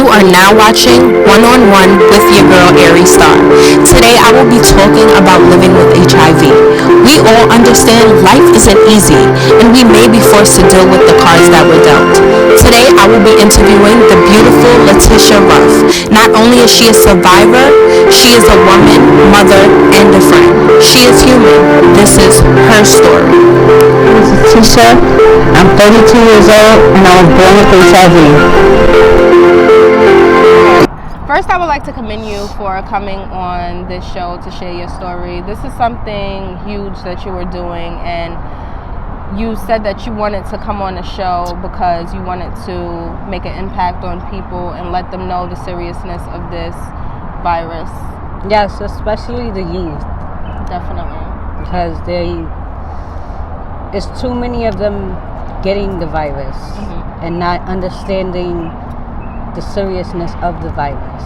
are now watching One on One with your girl Aries Starr. Today I will be talking about living with HIV. We all understand life isn't easy and we may be forced to deal with the cards that were dealt. Today I will be interviewing the beautiful Letitia Ruff. Not only is she a survivor, she is a woman, mother, and a friend. She is human. This is her story. This is Tisha. I'm 32 years old and I was born with HIV. First, I would like to commend you for coming on this show to share your story. This is something huge that you were doing, and you said that you wanted to come on the show because you wanted to make an impact on people and let them know the seriousness of this virus. Yes, especially the youth. Definitely. Because it's too many of them getting the virus and not understanding the seriousness of the virus.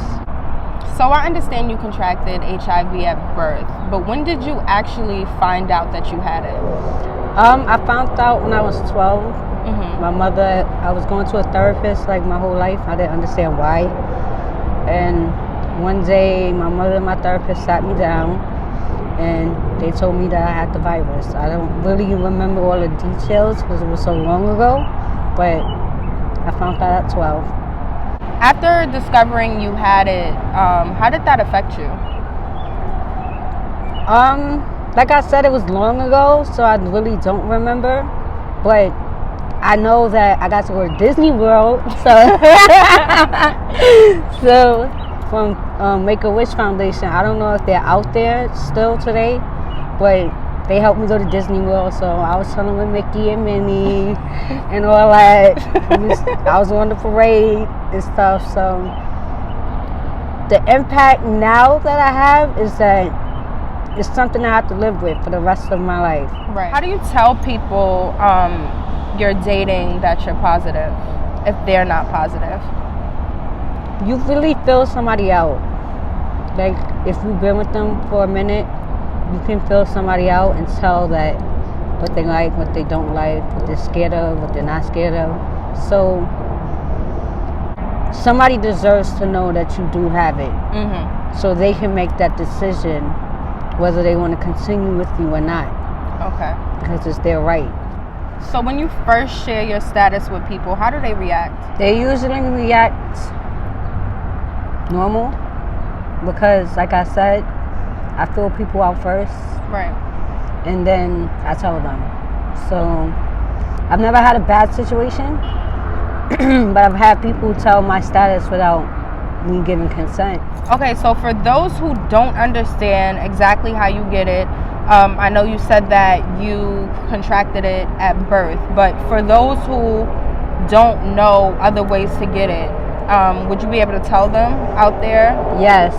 So I understand you contracted HIV at birth, but when did you actually find out that you had it? I found out when I was 12. My mother, I was going to a therapist like my whole life. I didn't understand why. And one day my mother and my therapist sat me down and they told me that I had the virus. I don't really remember all the details because it was so long ago, but I found out at 12. After discovering you had it, how did that affect you? Like I said, it was long ago, so I really don't remember. But I know that I got to go to Disney World. So from Make-A-Wish Foundation, I don't know if they're out there still today, but they helped me go to Disney World, so I was chilling with Mickey and Minnie and all that. I was on the parade and stuff. So the impact now that I have is that it's something I have to live with for the rest of my life. Right. How do you tell people you're dating that you're positive if they're not positive? You really feel somebody out. Like if you've been with them for a minute, you can feel somebody out and tell that what they like, what they don't like, what they're scared of, what they're not scared of. So somebody deserves to know that you do have it, so they can make that decision whether they want to continue with you or not. Okay. Because it's their right. So when you first share your status with people, how do they react? They usually react normal because, like I said, I feel people out first. Right. And then I tell them. So I've never had a bad situation, but I've had people tell my status without me giving consent. Okay, so for those who don't understand exactly how you get it, I know you said that you contracted it at birth, but for those who don't know other ways to get it, would you be able to tell them out there? Yes.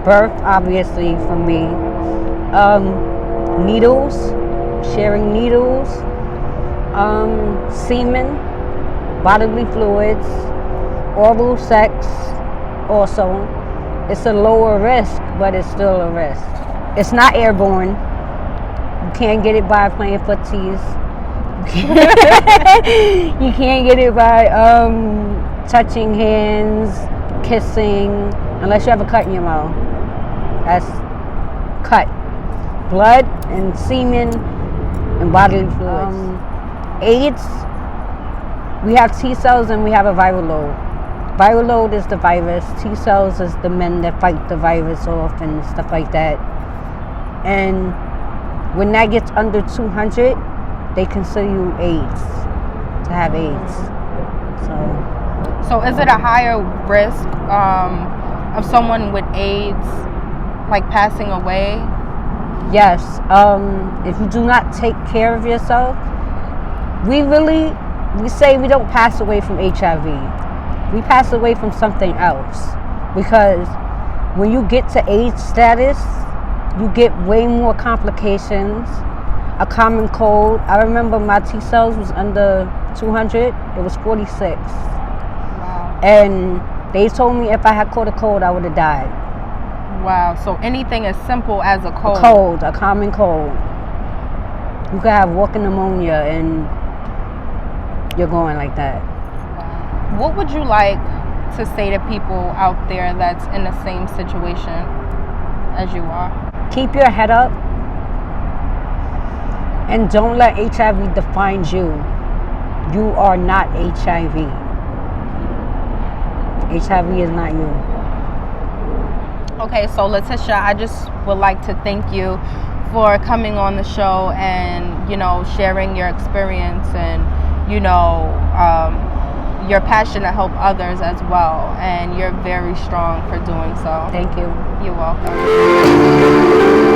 Birth, obviously, for me. Needles, sharing needles, semen, bodily fluids, oral sex. Also, it's a lower risk, but it's still a risk. It's not airborne. You can't get it by playing footsies. You can't get it by touching hands, kissing, unless you have a cut in your mouth. That's cut. Blood and semen and bodily fluids. AIDS, we have T cells and we have a viral load. Viral load is the virus. T cells is the men that fight the virus off and stuff like that. And when that gets under 200, they consider you AIDS, to have AIDS. So is it a higher risk of someone with AIDS like passing away? Yes. If you do not take care of yourself, we say we don't pass away from HIV. We pass away from something else. Because when you get to AIDS status, you get way more complications. A common cold. I remember my T cells was under 200. It was 46. Wow. And they told me if I had caught a cold, I would have died. Wow. So anything as simple as a cold. A cold, a common cold. You could have walking pneumonia and you're going like that. What would you like to say to people out there that's in the same situation as you are? Keep your head up and don't let HIV define you. You are not HIV. HIV is not you. Okay, so Letitia, I just would like to thank you for coming on the show and, you know, sharing your experience and, you know, your passion to help others as well. And you're very strong for doing so. Thank you. You're welcome.